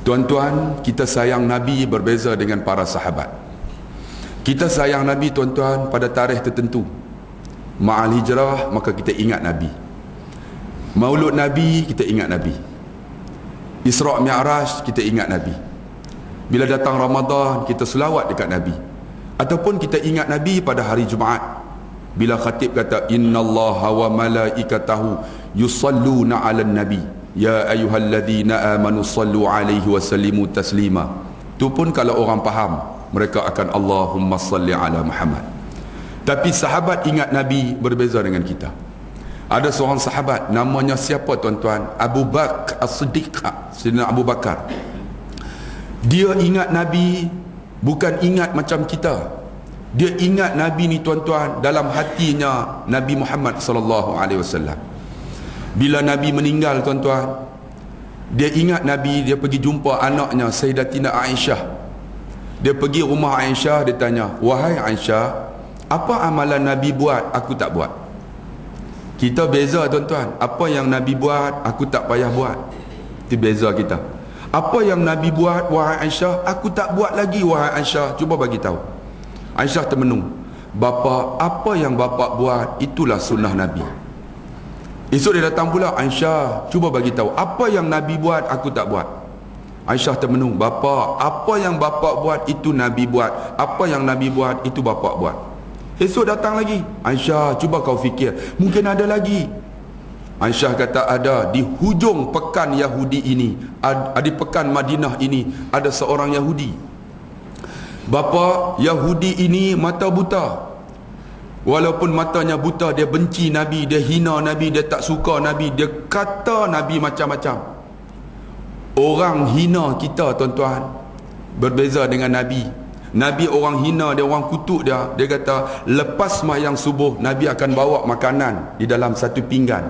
Tuan-tuan, kita sayang Nabi berbeza dengan para sahabat. Kita sayang Nabi, tuan-tuan, pada tarikh tertentu. Ma'al hijrah, maka kita ingat Nabi. Maulud Nabi, kita ingat Nabi. Isra' Mi'raj, kita ingat Nabi. Bila datang Ramadan, kita selawat dekat Nabi. Ataupun kita ingat Nabi pada hari Jumaat, bila khatib kata innallaha wa malaikatahu yusalluna 'alan nabi ya ayyuhalladzina amanu sallu 'alaihi wa sallimu taslima. Tu pun kalau orang faham, mereka akan Allahumma salli ala Muhammad. Tapi sahabat ingat Nabi berbeza dengan kita. Ada seorang sahabat, namanya siapa tuan-tuan? Abu Bakar As-Siddiq, Sayyidina Abu Bakar. Dia ingat Nabi bukan ingat macam kita. Dia ingat Nabi ni tuan-tuan, dalam hatinya Nabi Muhammad sallallahu alaihi wasallam. Bila Nabi meninggal tuan-tuan, dia ingat Nabi. Dia pergi jumpa anaknya Sayyidatina Aisyah. Dia pergi rumah Aisyah, dia tanya, "Wahai Aisyah, apa amalan Nabi buat aku tak buat?" Kita beza tuan-tuan. Apa yang Nabi buat aku tak payah buat. Itu beza kita. Apa yang Nabi buat wahai Aisyah aku tak buat lagi wahai Aisyah, cuba bagi tahu. Aisyah termenung. "Bapa, apa yang bapa buat itulah sunnah Nabi." Esok dia datang pula, "Aisyah, cuba bagi tahu apa yang Nabi buat aku tak buat." Aisyah termenung. "Bapa, apa yang bapa buat itu Nabi buat, apa yang Nabi buat itu bapa buat." Esok datang lagi, "Aisyah, cuba kau fikir, mungkin ada lagi." Aisyah kata, "Ada. Di hujung pekan Yahudi ini, di pekan Madinah ini, ada seorang Yahudi. Bapa, Yahudi ini mata buta. Walaupun matanya buta, dia benci Nabi, dia hina Nabi, dia tak suka Nabi, dia kata Nabi macam-macam. Orang hina kita tuan-tuan berbeza dengan Nabi. Nabi orang hina dia, orang kutuk dia. Dia kata lepas sembahyang subuh Nabi akan bawa makanan di dalam satu pinggan.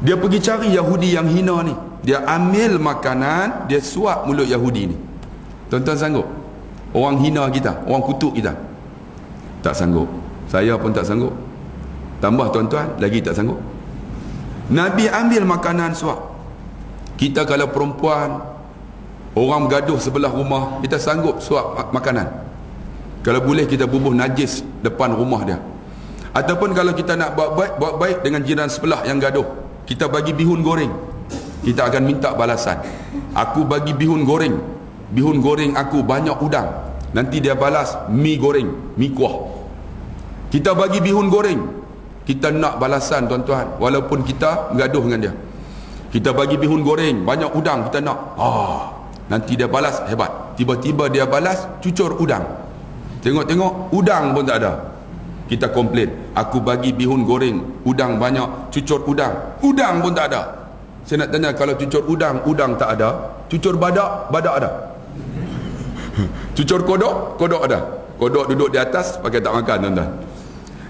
Dia pergi cari Yahudi yang hina ni, dia ambil makanan, dia suap mulut Yahudi ni. Tuan-tuan sanggup? Orang hina kita, orang kutuk kita, tak sanggup. Saya pun tak sanggup. Tambah tuan-tuan, lagi tak sanggup. Nabi ambil makanan suap. Kita kalau perempuan, orang gaduh sebelah rumah, kita sanggup suap makanan. Kalau boleh kita bubuh najis depan rumah dia. Ataupun kalau kita nak buat baik dengan jiran sebelah yang gaduh, kita bagi bihun goreng, kita akan minta balasan. "Aku bagi bihun goreng aku banyak udang." Nanti dia balas mi goreng, mi kuah. Kita bagi bihun goreng, kita nak balasan tuan-tuan, walaupun kita gaduh dengan dia. Kita bagi bihun goreng banyak udang, kita nak. Nanti dia balas hebat. Tiba-tiba dia balas cucur udang. Tengok-tengok udang pun tak ada. Kita komplain, "Aku bagi bihun goreng udang banyak, cucur udang pun tak ada." Saya nak tanya, kalau cucur udang tak ada, cucur badak ada? Cucur kodok ada? Kodok duduk di atas pakai tak makan tuan-tuan.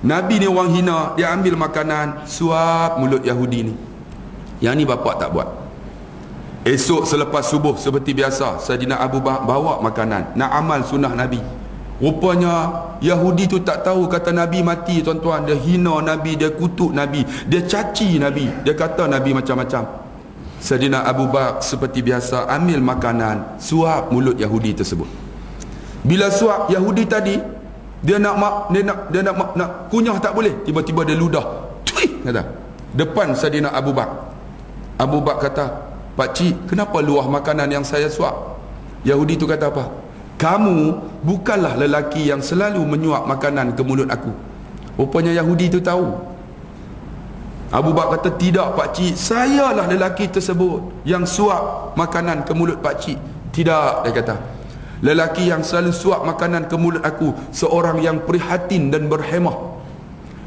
Nabi ni orang hina, dia ambil makanan suap mulut Yahudi ni. Yang ni bapak tak buat. Esok selepas subuh seperti biasa, Sayyidina Abu Bakar bawa makanan, nak amal sunnah Nabi. Rupanya Yahudi tu tak tahu kata Nabi mati tuan-tuan. Dia hina Nabi, dia kutuk Nabi, dia caci Nabi, dia kata Nabi macam-macam. Sayyidina Abu Bakar seperti biasa ambil makanan, suap mulut Yahudi tersebut. Bila suap Yahudi tadi, dia nak kunyah tak boleh, tiba-tiba dia ludah, kata depan Sayyidina Abu Bakar. Abu Bakar kata, "Pakcik, kenapa luah makanan yang saya suap?" Yahudi tu kata apa? "Kamu bukanlah lelaki yang selalu menyuap makanan ke mulut aku." Rupanya Yahudi tu tahu. Abu Bakar kata, "Tidak pakcik, sayalah lelaki tersebut yang suap makanan ke mulut pakcik." "Tidak," dia kata, "lelaki yang selalu suap makanan ke mulut aku seorang yang prihatin dan berhemah.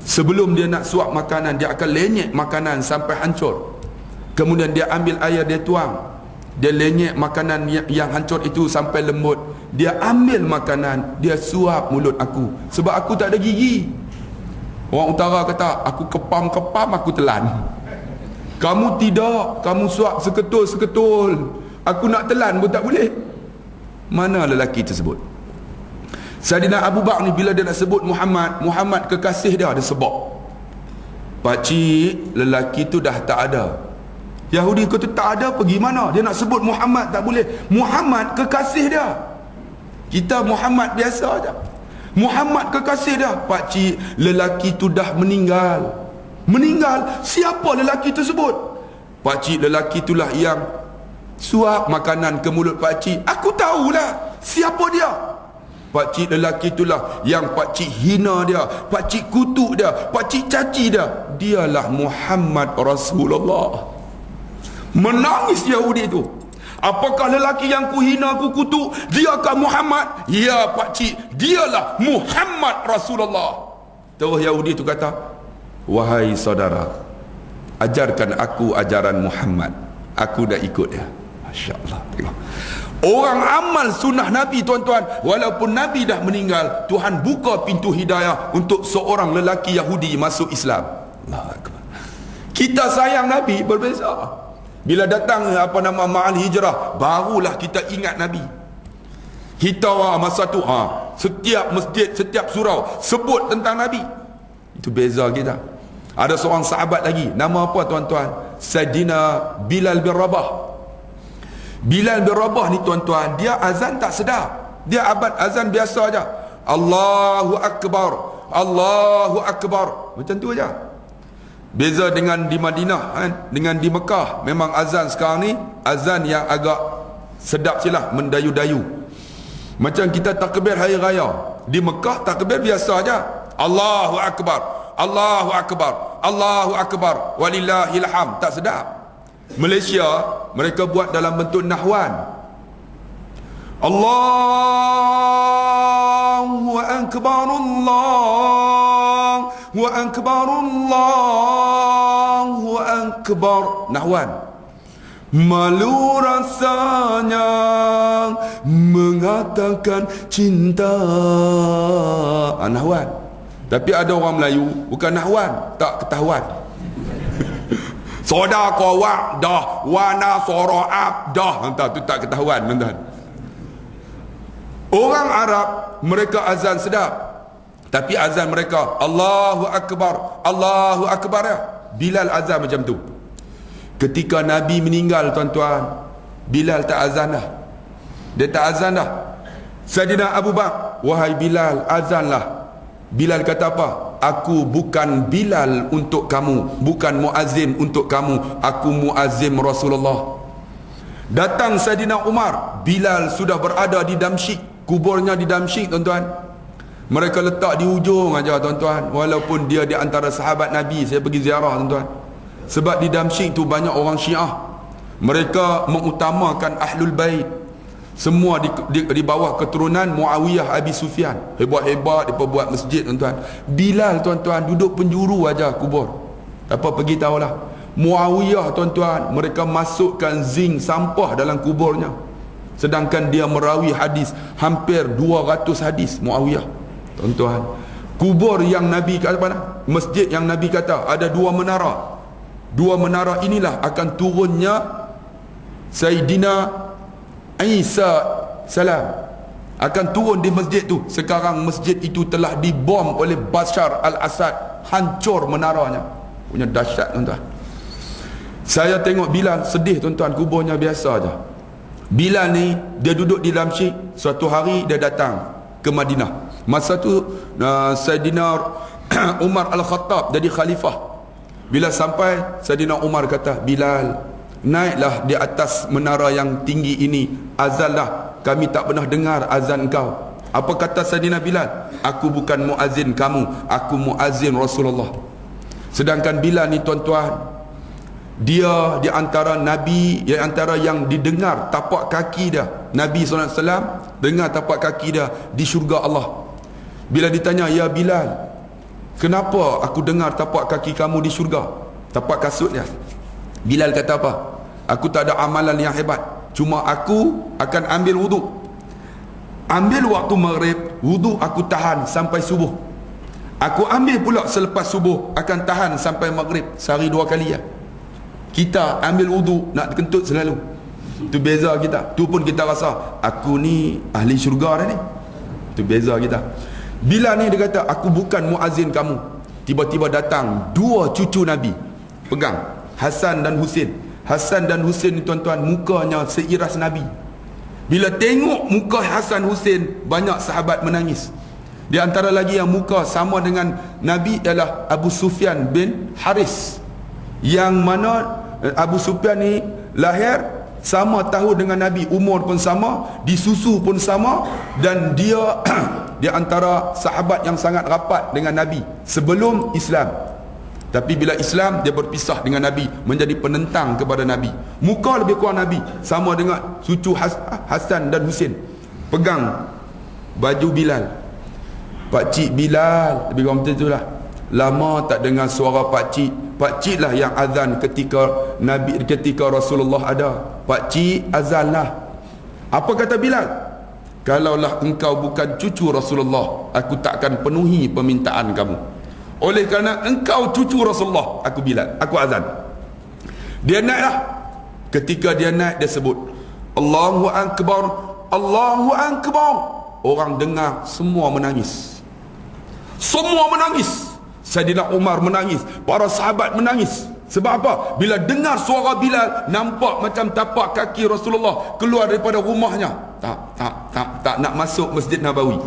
Sebelum dia nak suap makanan, dia akan lenyek makanan sampai hancur. Kemudian dia ambil air, dia tuang, dia lenyek makanan yang hancur itu sampai lembut. Dia ambil makanan, dia suap mulut aku sebab aku tak ada gigi." Orang utara kata, "Aku kepam-kepam, aku telan." Kamu tidak, kamu suap seketul-seketul, aku nak telan pun tak boleh. Mana lelaki tersebut? Sayyidina Abu Bakar ni bila dia nak sebut Muhammad kekasih dia, dia sebut, "Pakcik, lelaki tu dah tak ada." Yahudi kata tak ada, pergi mana? Dia nak sebut Muhammad tak boleh. Muhammad kekasih dia. Kita Muhammad biasa aja. Muhammad kekasih dia. Pakcik, lelaki tu dah meninggal. Meninggal? Siapa lelaki tersebut? Pakcik, lelaki itulah yang suap makanan ke mulut pakcik. Aku tahulah siapa dia. Pakcik, lelaki itulah yang pakcik hina dia, pakcik kutuk dia, pakcik caci dia. Dialah Muhammad Rasulullah. Menangis Yahudi itu. Apakah lelaki yang ku hina, ku kutuk, diakah Muhammad? Ya pakcik, dialah Muhammad Rasulullah. Terus Yahudi itu kata, wahai saudara, ajarkan aku ajaran Muhammad. Aku dah ikut dia. Masya Allah. Tengok. Orang amal sunnah Nabi, tuan-tuan, walaupun Nabi dah meninggal, Tuhan buka pintu hidayah untuk seorang lelaki Yahudi masuk Islam. Allahu Akbar. Kita sayang Nabi berbeza. Bila datang ma'al hijrah, barulah kita ingat Nabi. Kita masa tu setiap masjid, setiap surau sebut tentang Nabi. Itu beza kita. Ada seorang sahabat lagi, nama apa tuan-tuan? Sayyidina Bilal bin Rabah. Bilal bin Rabah ni tuan-tuan, dia azan tak sedap. Dia abad azan biasa aja. Allahu Akbar, Allahu Akbar, macam tu aja. Beza dengan di Madinah kan, dengan di Mekah. Memang azan sekarang ni azan yang agak sedap silah, mendayu-dayu. Macam kita takbir hari raya, di Mekah takbir biasa aja. Allahu Akbar, Allahu Akbar, Allahu Akbar, walillahil hamd. Tak sedap. Malaysia mereka buat dalam bentuk nahwan. Allahu Akbar, Allahu Akbar, Allahu Akbar, nahwan. Malu rasanya mengatakan cinta, nahwan. Tapi ada orang Melayu bukan nahwan, tak ketahuan. Sodaqah wa'dah wa nasara abdah, entah tu tak ketahuan tuan-tuan. Orang Arab mereka azan sedap, tapi azan mereka Allahu Akbar, Allahu Akbar ya. Bilal azan macam tu. Ketika Nabi meninggal tuan-tuan, Bilal tak azan dah. Dia tak azan dah. Sayyidina Abu Bakar, wahai Bilal, azanlah. Bilal kata apa? Aku bukan Bilal untuk kamu, bukan muazzin untuk kamu, aku muazzin Rasulullah. Datang Sayyidina Umar, Bilal sudah berada di Damsyik, kuburnya di Damsyik tuan-tuan. Mereka letak di ujung aja tuan-tuan, walaupun dia di antara sahabat Nabi. Saya pergi ziarah tuan-tuan, sebab di Damsyik tu banyak orang Syiah. Mereka mengutamakan Ahlul Bait. Semua di bawah keturunan Muawiyah Abi Sufyan. Hebat-hebat mereka buat masjid tuan-tuan. Bilal tuan-tuan duduk penjuru aja kubur. Apa pergi tahulah, Muawiyah tuan-tuan, mereka masukkan zinc sampah dalam kuburnya, sedangkan dia merawi hadis hampir 200 hadis. Muawiyah tuan-tuan, kubur yang Nabi kata mana? Masjid yang Nabi kata ada dua menara. Dua menara inilah akan turunnya Sayyidina Isa salam, akan turun di masjid tu. Sekarang masjid itu telah dibom oleh Bashar al-Assad, hancur menaranya. Punya dahsyat tuan-tuan. Saya tengok Bilal sedih tuan-tuan, kuburnya biasa aja. Bilal ni dia duduk di Damsyik. Suatu hari dia datang ke Madinah. Masa tu Sayyidina Umar al-Khattab jadi khalifah. Bila sampai, Sayyidina Umar kata, Bilal, naiklah di atas menara yang tinggi ini, azanlah, kami tak pernah dengar azan kau. Apa kata Sayyidina Bilal? Aku bukan muazzin kamu, aku muazzin Rasulullah. Sedangkan Bilal ni tuan-tuan, dia di antara Nabi, di antara yang didengar tapak kaki dia. Nabi SAW dengar tapak kaki dia di syurga Allah. Bila ditanya, ya Bilal, kenapa aku dengar tapak kaki kamu di syurga, tapak kasut dia? Bilal kata apa? Aku tak ada amalan yang hebat, cuma aku akan ambil wuduk. Ambil waktu maghrib, wuduk aku tahan sampai subuh. Aku ambil pula selepas subuh, akan tahan sampai maghrib. Sehari 2 kali ya. Kita ambil wuduk nak kentut selalu. Itu beza kita. Tu pun kita rasa aku ni ahli syurga dah ni. Itu beza kita. Bila ni dia kata aku bukan muazzin kamu, tiba-tiba datang 2 cucu Nabi, pegang Hasan dan Husin. Hasan dan Husain ni tuan-tuan, mukanya seiras Nabi. Bila tengok muka Hasan Husain, banyak sahabat menangis. Di antara lagi yang muka sama dengan Nabi ialah Abu Sufyan bin Haris, yang mana Abu Sufyan ni lahir sama tahun dengan Nabi, umur pun sama, disusu pun sama, dan dia di antara sahabat yang sangat rapat dengan Nabi sebelum Islam. Tapi bila Islam, dia berpisah dengan Nabi, menjadi penentang kepada Nabi. Muka lebih kurang Nabi, sama dengan cucu Hasan dan Husain. Pegang baju Bilal. Pakcik Bilal, lebih kurang macam itulah. Lama tak dengar suara pakcik. Pakcik lah yang azan ketika Nabi, ketika Rasulullah ada. Pakcik azan lah. Apa kata Bilal? Kalaulah engkau bukan cucu Rasulullah, aku takkan penuhi permintaan kamu. Oleh kerana engkau cucu Rasulullah, aku Bilal, aku azan. Dia naik lah. Ketika dia naik, dia sebut Allahu Akbar, Allahu Akbar. Orang dengar, semua menangis. Semua menangis. Saidina Umar menangis, para sahabat menangis. Sebab apa? Bila dengar suara Bilal, nampak macam tapak kaki Rasulullah keluar daripada rumahnya. Tak nak masuk Masjid Nabawi.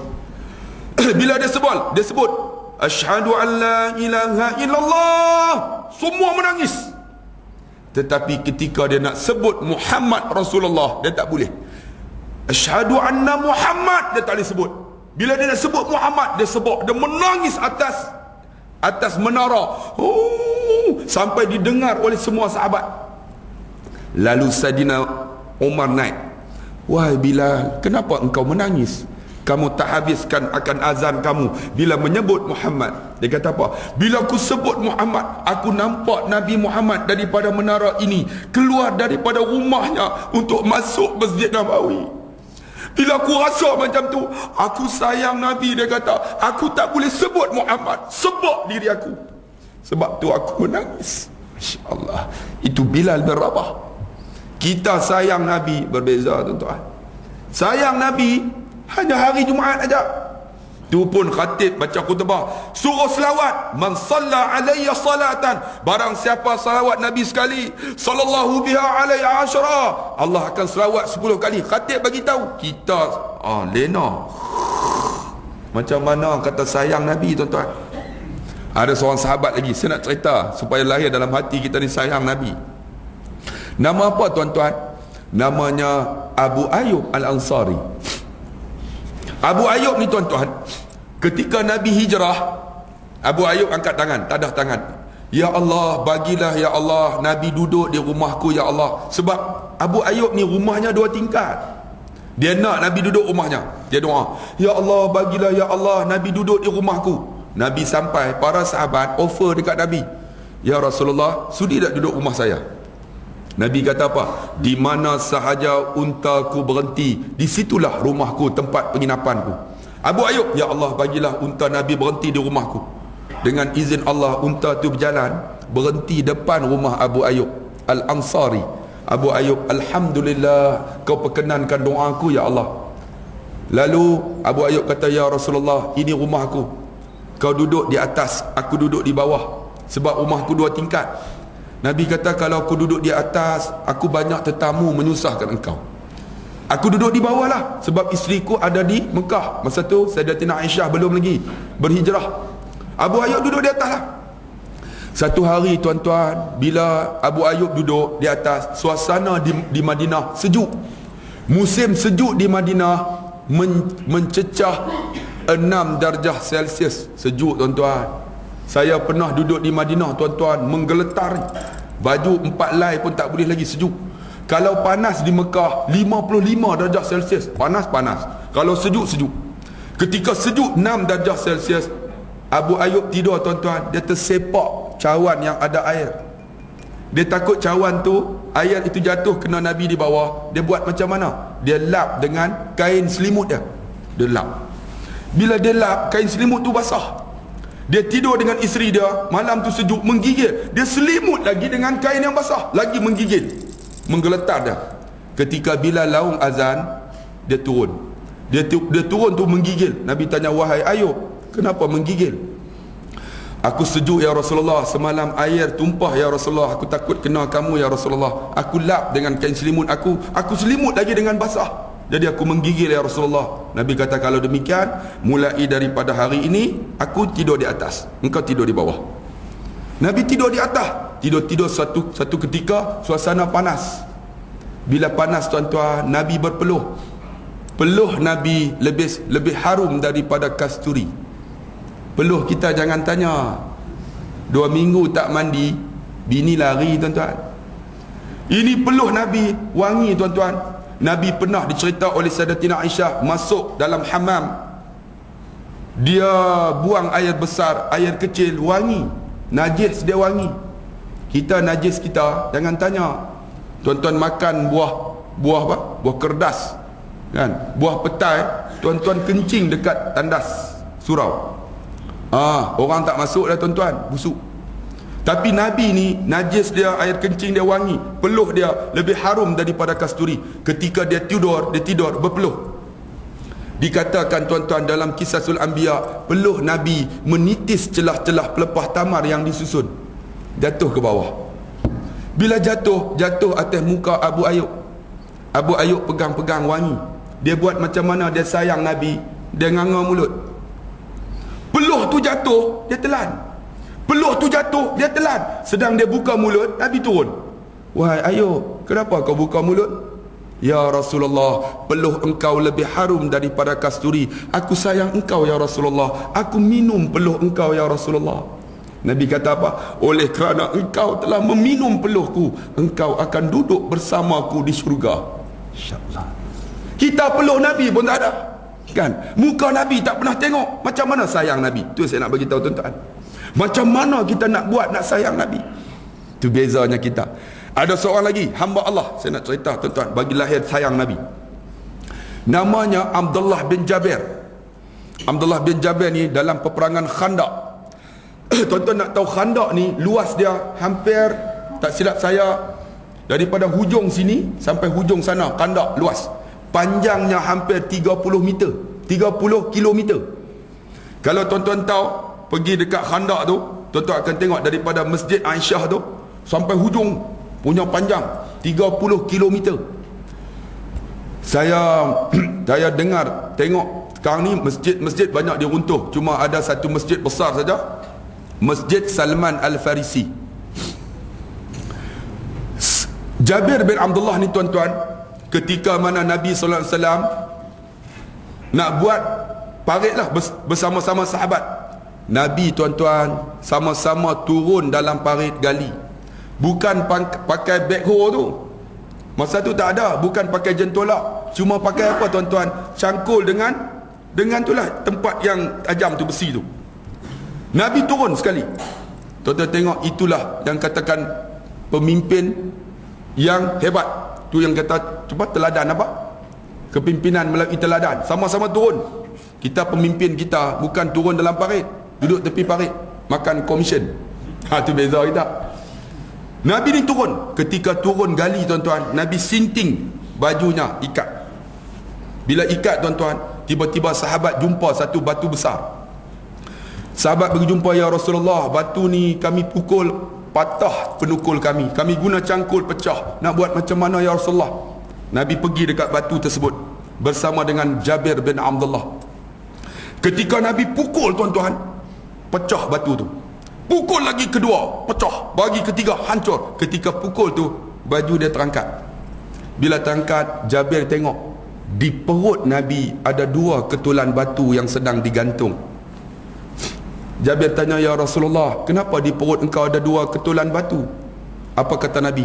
Bila dia sebut asyhadu an la ilaha illallah, semua menangis. Tetapi ketika dia nak sebut Muhammad Rasulullah, dia tak boleh. Asyhadu anna Muhammad, dia tak boleh sebut. Bila dia nak sebut Muhammad, dia menangis atas menara, sampai didengar oleh semua sahabat. Lalu Saidina Umar naik. Wahai Bilal, kenapa engkau menangis? Kamu tak habiskan akan azan kamu bila menyebut Muhammad. Dia kata apa? Bila aku sebut Muhammad, aku nampak Nabi Muhammad daripada menara ini keluar daripada rumahnya untuk masuk Masjid Nabawi. Bila aku rasa macam tu, aku sayang Nabi. Dia kata, aku tak boleh sebut Muhammad, sebab diri aku. Sebab tu aku menangis. Masya Allah. Itu Bilal bin Rabah. Kita sayang Nabi berbeza, tuan-tuan. Sayang Nabi hanya hari Jumaat aja. Tu pun khatib baca khutbah, suruh selawat. Man salla alayya salatan, barang siapa salawat Nabi sekali, sallallahu biha alayya asyara, Allah akan selawat 10 kali. Khatib bagi tahu. Kita lena. Macam mana kata sayang Nabi, tuan-tuan. Ada seorang sahabat lagi, saya nak cerita supaya lahir dalam hati kita ni sayang Nabi. Nama apa, tuan-tuan? Namanya Abu Ayyub Al-Ansari. Abu Ayyub ni, tuan-tuan, ketika Nabi hijrah, Abu Ayyub angkat tangan, tadah tangan. Ya Allah, bagilah ya Allah Nabi duduk di rumahku ya Allah. Sebab Abu Ayyub ni rumahnya 2 tingkat. Dia nak Nabi duduk rumahnya. Dia doa, ya Allah, bagilah ya Allah Nabi duduk di rumahku. Nabi sampai, para sahabat offer dekat Nabi, ya Rasulullah, sudi tak duduk rumah saya? Nabi kata apa? Di mana sahaja untaku berhenti, di situlah rumahku, tempat penginapanku. Abu Ayyub, ya Allah, bagilah unta Nabi berhenti di rumahku. Dengan izin Allah, unta tu berjalan, berhenti depan rumah Abu Ayyub Al-Ansari. Abu Ayyub, alhamdulillah, kau perkenankan doaku ya Allah. Lalu Abu Ayyub kata, ya Rasulullah, ini rumahku, kau duduk di atas, aku duduk di bawah, sebab rumahku 2 tingkat. Nabi kata, kalau aku duduk di atas, aku banyak tetamu menyusahkan engkau. Aku duduk di bawah lah, sebab isteriku ada di Mekah. Masa tu Sayyidatina Aisyah belum lagi berhijrah. Abu Ayyub duduk di atas lah. Satu hari, tuan-tuan, bila Abu Ayyub duduk di atas, suasana di Madinah sejuk. Musim sejuk di Madinah mencecah 6 darjah Celsius. Sejuk, tuan-tuan. Saya pernah duduk di Madinah, tuan-tuan, menggeletar. Baju 4 lai pun tak boleh lagi, sejuk. Kalau panas di Mekah 55 darjah Celsius, panas-panas. Kalau sejuk-sejuk. Ketika sejuk 6 darjah Celsius, Abu Ayyub tidur, tuan-tuan. Dia tersepak cawan yang ada air. Dia takut cawan tu, air itu jatuh kena Nabi di bawah. Dia buat macam mana? Dia lap dengan kain selimut dia. Dia lap. Bila dia lap, kain selimut tu basah. Dia tidur dengan isteri dia, malam tu sejuk, menggigil. Dia selimut lagi dengan kain yang basah, lagi menggigil, menggeletar dia. Ketika Bilal laung azan, dia turun. Dia turun tu menggigil. Nabi tanya, wahai Ayub, kenapa menggigil? Aku sejuk ya Rasulullah, semalam air tumpah ya Rasulullah, aku takut kena kamu ya Rasulullah. Aku lap dengan kain selimut aku selimut lagi dengan basah. Jadi aku menggigil ya Rasulullah. Nabi kata, kalau demikian, mulai daripada hari ini aku tidur di atas, engkau tidur di bawah. Nabi tidur di atas. Tidur satu ketika suasana panas. Bila panas tuan-tuan, Nabi berpeluh. Peluh Nabi lebih harum daripada kasturi. Peluh kita jangan tanya. 2 minggu tak mandi, bini lari tuan-tuan. Ini peluh Nabi wangi tuan-tuan. Nabi pernah dicerita oleh Sayyidatina Aisyah masuk dalam hammam, dia buang air besar, air kecil, wangi. Najis dia wangi. Kita najis kita jangan tanya. Tuan-tuan makan buah apa? Buah kerdas kan? Buah petai, tuan-tuan kencing dekat tandas surau. Orang tak masuk dah tuan-tuan, busuk. Tapi Nabi ni najis dia, air kencing dia wangi, peluh dia lebih harum daripada kasturi. Ketika dia tidur berpeluh. Dikatakan tuan-tuan dalam Qisasul Anbiya, peluh Nabi menitis celah-celah pelepah tamar yang disusun, jatuh ke bawah. Bila jatuh atas muka Abu Ayyub. Abu Ayyub pegang-pegang wangi. Dia buat macam mana dia sayang Nabi, dia nganga mulut. Peluh tu jatuh, dia telan. Peluh tu jatuh, dia telan. Sedang dia buka mulut, Nabi turun. Wahai Ayub, kenapa kau buka mulut? Ya Rasulullah, peluh engkau lebih harum daripada kasturi. Aku sayang engkau ya Rasulullah. Aku minum peluh engkau ya Rasulullah. Nabi kata apa? Oleh kerana engkau telah meminum peluhku, engkau akan duduk bersamaku di syurga. InsyaAllah. Kita peluh Nabi pun tak ada kan? Muka Nabi tak pernah tengok. Macam mana sayang Nabi? Tu saya nak bagi tahu tuan-tuan. Macam mana kita nak buat nak sayang Nabi? Itu bezanya kita. Ada seorang lagi hamba Allah, saya nak cerita tuan-tuan, bagi lahir sayang Nabi. Namanya Abdullah bin Jabir. Abdullah bin Jabir ni dalam peperangan Khandaq. Tuan-tuan nak tahu Khandaq ni luas dia hampir, tak silap saya, daripada hujung sini sampai hujung sana. Khandaq luas, panjangnya hampir 30 meter, 30 kilometer. Kalau tuan-tuan tahu, pergi dekat Khandaq tu, tuan-tuan akan tengok daripada Masjid Aisyah tu sampai hujung punya panjang 30 kilometer. Saya dengar, tengok sekarang ni masjid banyak diruntuh, cuma ada satu masjid besar saja, Masjid Salman Al-Farisi. Jabir bin Abdullah ni tuan-tuan, ketika mana Nabi sallallahu alaihi wasallam nak buat parit lah bersama-sama sahabat, Nabi tuan-tuan sama-sama turun dalam parit gali. Bukan pakai backhoe tu, masa tu tak ada. Bukan pakai jentolak, cuma pakai apa tuan-tuan? Cangkul dengan itulah tempat yang tajam tu, besi tu. Nabi turun sekali. Tuan-tuan tengok, itulah yang katakan pemimpin yang hebat. Tu yang kata cuba teladan apa? Kepimpinan melalui teladan. Sama-sama turun. Kita pemimpin kita bukan turun dalam parit, duduk tepi parit makan komisen. Tu beza kita. Nabi ni turun. Ketika turun gali tuan-tuan, Nabi sinting bajunya, ikat. Bila ikat tuan-tuan, tiba-tiba sahabat jumpa satu batu besar. Sahabat berjumpa, ya Rasulullah, batu ni kami pukul, patah penukul kami guna cangkul, pecah. Nak buat macam mana ya Rasulullah? Nabi pergi dekat batu tersebut bersama dengan Jabir bin Abdullah. Ketika Nabi pukul tuan-tuan, pecah batu tu. Pukul lagi kedua, pecah. Bagi ketiga, hancur. Ketika pukul tu, baju dia terangkat. Bila terangkat, Jabir tengok, di perut Nabi ada 2 ketulan batu yang sedang digantung. Jabir tanya, ya Rasulullah, kenapa di perut engkau ada 2 ketulan batu? Apa kata Nabi?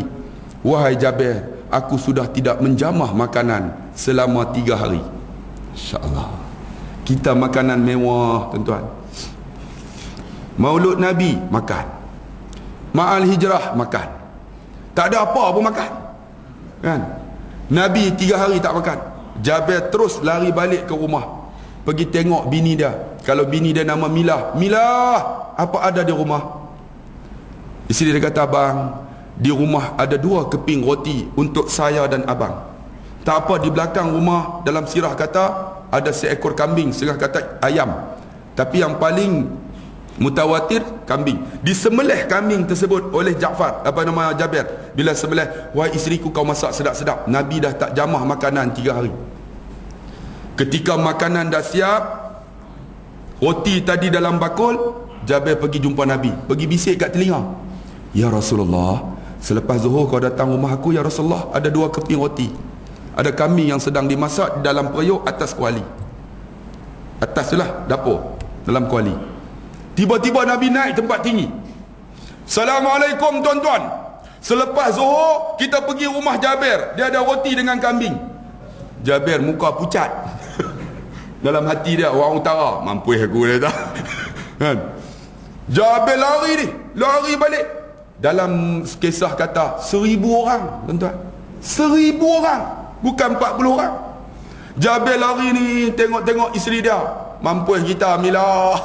Wahai Jabir, aku sudah tidak menjamah makanan selama 3 hari. InsyaAllah. Kita makanan mewah tuan-tuan. Maulud Nabi makan, Ma'al Hijrah makan, tak ada apa pun makan kan? Nabi 3 hari tak makan. Jabir terus lari balik ke rumah, pergi tengok bini dia. Kalau bini dia nama Milah, Milah, apa ada di rumah? Isteri dia kata, abang, di rumah ada 2 keping roti untuk saya dan abang. Tak apa, di belakang rumah dalam sirah kata ada seekor kambing, setengah kata ayam. Tapi yang paling Mutawatir kambing. Disembelih kambing tersebut oleh Jabir. Bila sembelih, wahai isteriku, kau masak sedap-sedap. Nabi dah tak jamah makanan 3 hari. Ketika makanan dah siap, roti tadi dalam bakul, Jabir pergi jumpa Nabi, pergi bisik kat telinga, ya Rasulullah, selepas zuhur kau datang rumah aku, ya Rasulullah, ada 2 keping roti, ada kambing yang sedang dimasak dalam periuk atas kuali. Atas tu lah dapur, dalam kuali. Tiba-tiba Nabi naik tempat tinggi. Assalamualaikum tuan-tuan, selepas zuhur kita pergi rumah Jabir, dia ada roti dengan kambing. Jabir muka pucat. Dalam hati dia, orang utara, mampus aku dia tak. Kan? Jabir lari balik. Dalam kisah kata 1000 orang, tuan-tuan. 1000 orang, bukan 40 orang. Jabir lari ni, tengok-tengok isteri dia. Mampus kita Mila.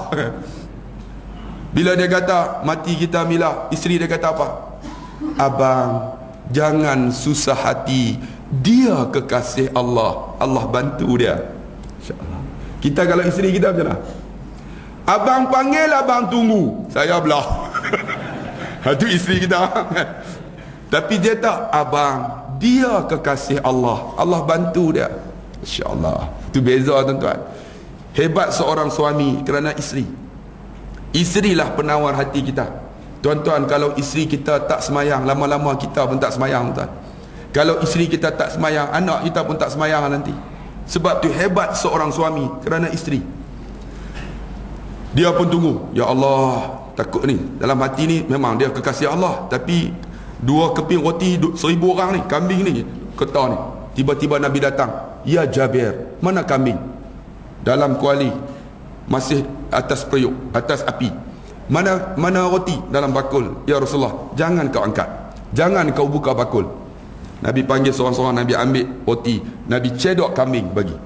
Bila dia kata mati kita Mila, isteri dia kata apa? Abang, jangan susah hati, dia kekasih Allah, Allah bantu dia. InsyaAllah. Kita kalau isteri kita macam mana? Abang panggil, abang tunggu, saya belah. Itu isteri kita. Tapi dia tak, abang, dia kekasih Allah, Allah bantu dia. InsyaAllah. Itu beza tuan-tuan. Hebat seorang suami kerana isteri. Isterilah penawar hati kita. Tuan-tuan, kalau isteri kita tak semayang, lama-lama kita pun tak semayang, tuan. Kalau isteri kita tak semayang, anak kita pun tak semayang nanti. Sebab tu hebat seorang suami kerana isteri. Dia pun tunggu, ya Allah, takut ni, dalam hati ni memang dia kekasih Allah, tapi 2 keping roti 1000 orang ni, kambing ni, ketah ni. Tiba-tiba Nabi datang, ya Jabir, mana kambing? Dalam kuali, masih atas periuk, atas api. Mana roti? Dalam bakul. Ya Rasulullah, jangan kau angkat, jangan kau buka bakul. Nabi panggil seorang-seorang, Nabi ambil roti, Nabi cedok kambing bagi.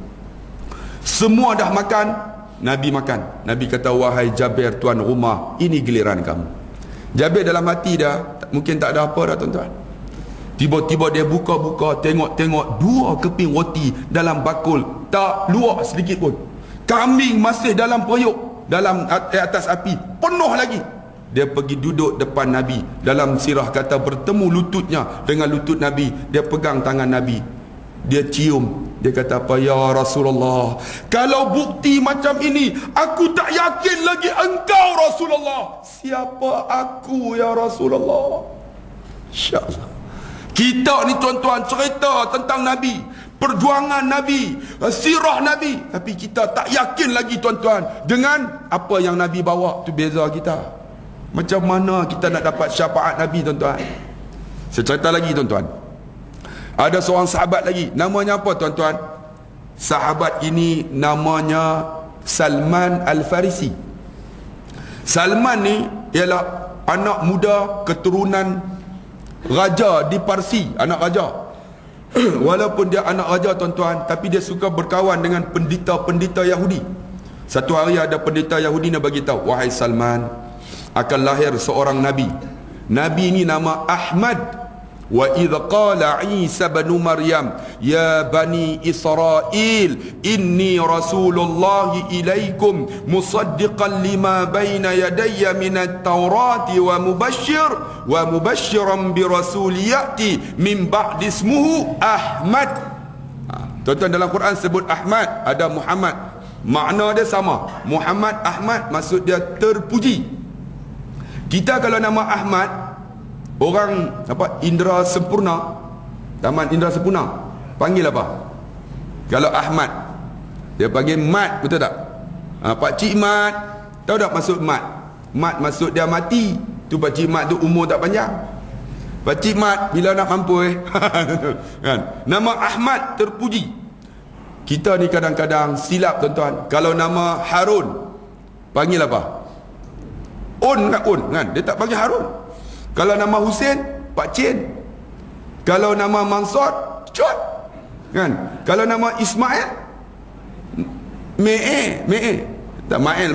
Semua dah makan, Nabi makan. Nabi kata, wahai Jabir, tuan rumah, ini giliran kamu. Jabir dalam hati dah mungkin tak ada apa dah, tuan-tuan. Tiba-tiba dia buka-buka, tengok-tengok 2 keping roti dalam bakul, tak luak sedikit pun. Kambing masih dalam periuk, dalam atas api, penuh lagi. Dia pergi duduk depan Nabi. Dalam sirah kata bertemu lututnya dengan lutut Nabi. Dia pegang tangan Nabi, dia cium. Dia kata apa? Ya Rasulullah, kalau bukti macam ini, aku tak yakin lagi engkau Rasulullah. Siapa aku ya Rasulullah? InsyaAllah. Kita ni tuan-tuan cerita tentang Nabi, perjuangan Nabi, sirah Nabi, tapi kita tak yakin lagi tuan-tuan dengan apa yang Nabi bawa. Tu beza kita. Macam mana kita nak dapat syafaat Nabi, tuan-tuan? Saya cerita lagi, tuan-tuan. Ada seorang sahabat lagi, namanya apa, tuan-tuan? Sahabat ini namanya Salman Al-Farisi. Salman ni ialah anak muda keturunan raja di Parsi, anak raja. Walaupun dia anak raja, tuan-tuan, tapi dia suka berkawan dengan pendeta-pendeta Yahudi. Satu hari ada pendeta Yahudi yang bagi tahu, wahai Salman, akan lahir seorang nabi. Nabi ini nama Ahmad. Wa idh qala Isa bin Maryam, ya bani Israel, inni rasulullah ilaikum musaddiqan lima baina yadayya minat taurati wa mubashiran bi rasul ya'ti min ba'di ismuhu Ahmad. Tuan-tuan, dalam Quran sebut Ahmad, ada Muhammad. Makna dia sama. Muhammad, Ahmad, maksud dia terpuji. Kita kalau nama Ahmad, orang apa, Indra Sempurna, Taman Indra Sempurna, panggil apa? Kalau Ahmad, dia panggil Mat, betul tak? Pak Cik Mat, tahu tak maksud Mat? Mat maksud dia mati. Tu Pak Cik Mat tu umur tak panjang. Pak Cik Mat bila nak mampu kan? Nama Ahmad terpuji. Kita ni kadang-kadang silap, tuan-tuan. Kalau nama Harun, panggil apa? Kan? Dia tak panggil Harun. Kalau nama Hussein, Pak Cin. Kalau nama Mansur, Cot. Kan? Kalau nama Ismail, Me'e. Tak, Mael.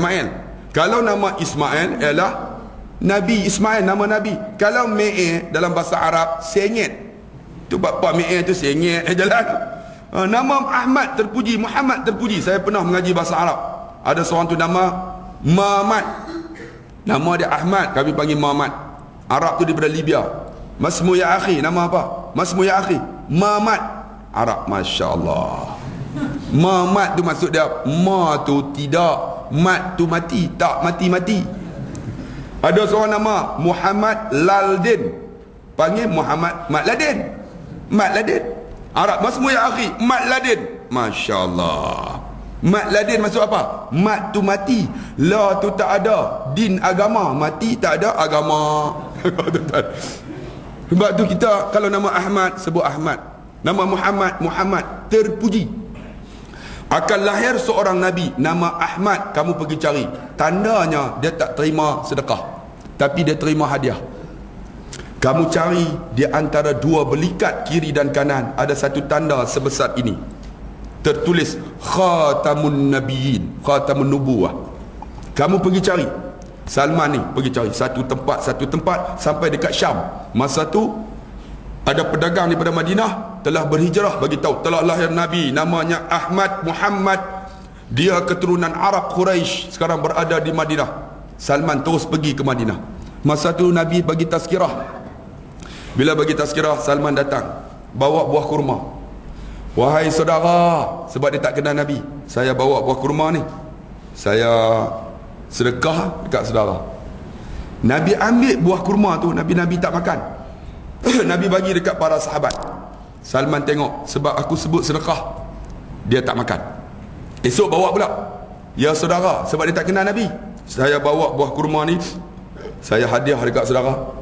Kalau nama Ismail ialah Nabi Ismail, nama Nabi. Kalau Me'e dalam bahasa Arab, sengit. Tu bapa Me'e tu sengit jalan. Nama Ahmad terpuji, Muhammad terpuji. Saya pernah mengaji bahasa Arab. Ada seorang tu nama Muhammad. Nama dia Ahmad, kami panggil Muhammad. Arab tu daripada Libya. Masmu ya akhi, nama apa? Masmu ya akhi, Muhammad. Arab, Masya Allah. Muhammad tu maksud dia, ma tu tidak, mat tu mati, tak mati-mati. Ada seorang nama Muhammad Laldin, panggil Muhammad Mat Ladin. Mat Ladin. Arab, masmu ya akhi, Mat Ladin. Masya Allah. Mat Ladin maksud apa? Mat tu mati, la tu tak ada, din agama, mati tak ada agama. Sebab tu kita kalau nama Ahmad sebut Ahmad, nama Muhammad Muhammad, terpuji. Akan lahir seorang Nabi nama Ahmad, kamu pergi cari. Tandanya dia tak terima sedekah, tapi dia terima hadiah. Kamu cari di antara dua belikat kiri dan kanan, ada satu tanda sebesar ini, tertulis Khatamun Nabiyyin, Khatamun Nubuwah. Kamu pergi cari. Salman ni pergi cari satu tempat sampai dekat Syam. Masa tu ada pedagang daripada Madinah telah berhijrah, bagi tahu telah lahir Nabi namanya Ahmad Muhammad, dia keturunan Arab Quraisy, sekarang berada di Madinah. Salman terus pergi ke Madinah. Masa tu Nabi bagi tazkirah. Bila bagi tazkirah, Salman datang bawa buah kurma. Wahai saudara, sebab dia tak kenal Nabi, saya bawa buah kurma ni, saya sedekah dekat saudara. Nabi ambil buah kurma tu, Nabi tak makan. Nabi bagi dekat para sahabat. Salman tengok, sebab aku sebut sedekah, dia tak makan. Esok bawa pula, ya saudara, sebab dia tak kenal Nabi, saya bawa buah kurma ni, saya hadiah dekat saudara.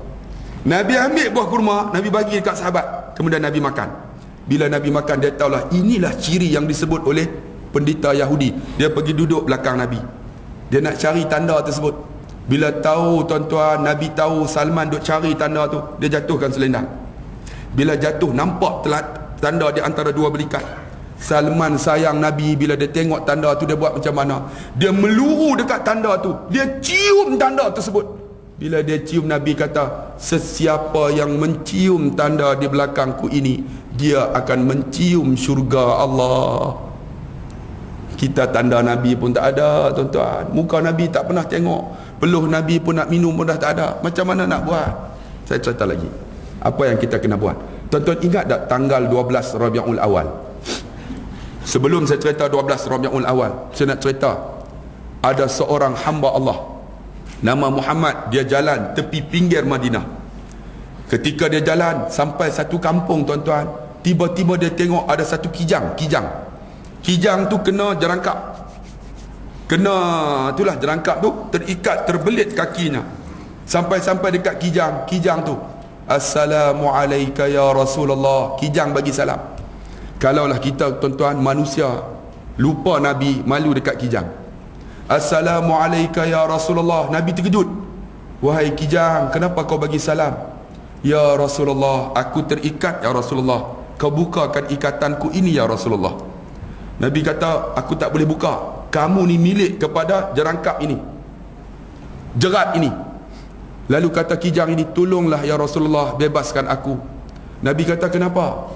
Nabi ambil buah kurma, Nabi bagi dekat sahabat, kemudian Nabi makan. Bila Nabi makan, dia tahulah inilah ciri yang disebut oleh pendeta Yahudi. Dia pergi duduk belakang Nabi, dia nak cari tanda tersebut. Bila tahu tuan-tuan, Nabi tahu Salman duk cari tanda tu, dia jatuhkan selendang. Bila jatuh, nampak tanda di antara dua belikat. Salman sayang Nabi, bila dia tengok tanda tu, dia buat macam mana? Dia meluru dekat tanda tu, dia cium tanda tersebut. Bila dia cium, Nabi kata, sesiapa yang mencium tanda di belakangku ini, dia akan mencium syurga Allah. Kita tanda Nabi pun tak ada tuan-tuan, muka Nabi tak pernah tengok, peluh Nabi pun nak minum pun dah tak ada. Macam mana nak buat? Saya cerita lagi apa yang kita kena buat. Tuan-tuan ingat tak tanggal 12 Rabiul Awal? Sebelum saya cerita 12 Rabiul Awal, saya nak cerita ada seorang hamba Allah nama Muhammad. Dia jalan tepi pinggir Madinah. Ketika dia jalan sampai satu kampung tuan-tuan, tiba-tiba dia tengok ada satu kijang tu kena jerangkap. Itulah jerangkap tu terikat, terbelit kakinya. Sampai dekat kijang tu, Assalamualaikum ya Rasulullah. Kijang bagi salam. Kalaulah kita tuan-tuan manusia lupa Nabi, malu dekat kijang, Assalamualaikum ya Rasulullah. Nabi terkejut. Wahai kijang, kenapa kau bagi salam? Ya Rasulullah, aku terikat ya Rasulullah, kau bukakan ikatanku ini ya Rasulullah. Nabi kata, aku tak boleh buka, kamu ni milik kepada jerangkap ini, jerat ini. Lalu kata kijang ini, tolonglah ya Rasulullah, bebaskan aku. Nabi kata, kenapa?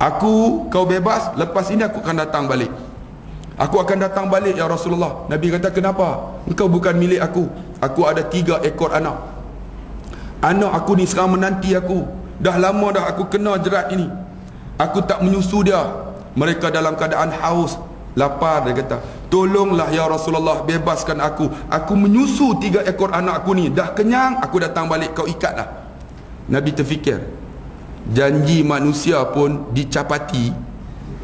Kau bebas, lepas ini aku akan datang balik. Aku akan datang balik ya Rasulullah. Nabi kata, kenapa? Engkau bukan milik aku. Aku ada 3 ekor anak. Anak aku ni sekarang menanti aku. Dah lama dah aku kena jerat ini. Aku tak menyusu dia. Mereka dalam keadaan haus, lapar. Dia kata, tolonglah ya Rasulullah, bebaskan aku. Aku menyusu 3 ekor anak aku ni. Dah kenyang, aku datang balik, kau ikatlah. Nabi terfikir, janji manusia pun dicapati,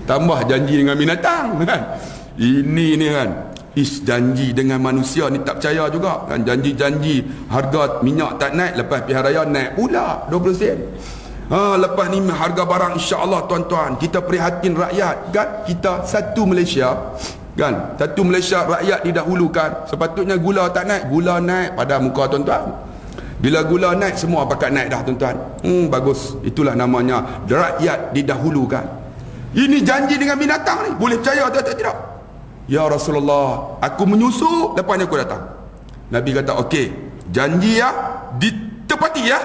tambah janji dengan binatang kan? Ini ni kan, janji dengan manusia ni tak percaya juga kan. Janji harga minyak tak naik, lepas pihak raya naik pula 20 sen. Lepas ni harga barang, insya-Allah tuan-tuan, kita prihatin rakyat kan. Kita satu Malaysia kan, satu Malaysia rakyat didahulukan. Sepatutnya gula tak naik, gula naik pada muka tuan-tuan. Bila gula naik, semua pakat naik dah tuan-tuan. Bagus, itulah namanya rakyat didahulukan. Ini janji dengan binatang ni, boleh percaya atau tidak? Ya Rasulullah, aku menyusu, lepas ni aku datang. Nabi kata, okey, janji ya, ditepati ya.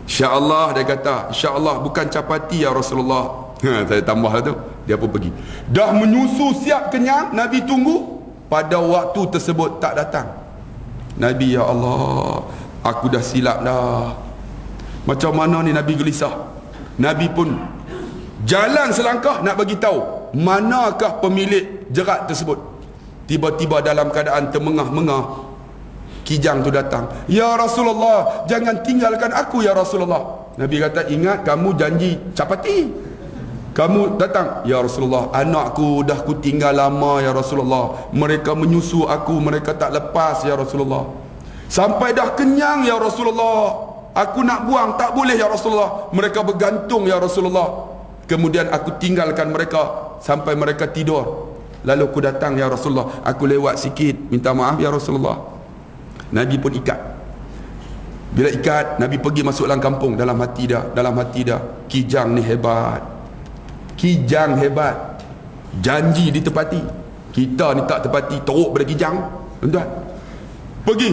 InsyaAllah, dia kata, InsyaAllah bukan capati ya Rasulullah. Saya tambah lah tu. Dia pun pergi. Dah menyusu siap kenyang, Nabi tunggu. pada waktu tersebut tak datang. Nabi, ya Allah, aku dah silap dah. Macam mana ni? Nabi gelisah. Nabi pun jalan selangkah nak bagi tahu manakah pemilik jerat tersebut. Tiba-tiba dalam keadaan termengah-mengah, kijang tu datang. Ya Rasulullah, jangan tinggalkan aku ya Rasulullah. Nabi kata, ingat kamu janji capati. Kamu datang, ya Rasulullah, anakku dah ku tinggal lama ya Rasulullah. Mereka menyusu aku, mereka tak lepas ya Rasulullah. Sampai dah kenyang ya Rasulullah. Aku nak buang, tak boleh ya Rasulullah. Mereka bergantung ya Rasulullah. Kemudian aku tinggalkan mereka sampai mereka tidur. Lalu aku datang ya Rasulullah, aku lewat sikit, minta maaf ya Rasulullah. Nabi pun ikat. Bila ikat, Nabi pergi masuk dalam kampung. Dalam hati dia, kijang ni hebat. Kijang hebat, janji ditepati. Kita ni tak tepati, teruk pada kijang. Tuan-tuan, pergi,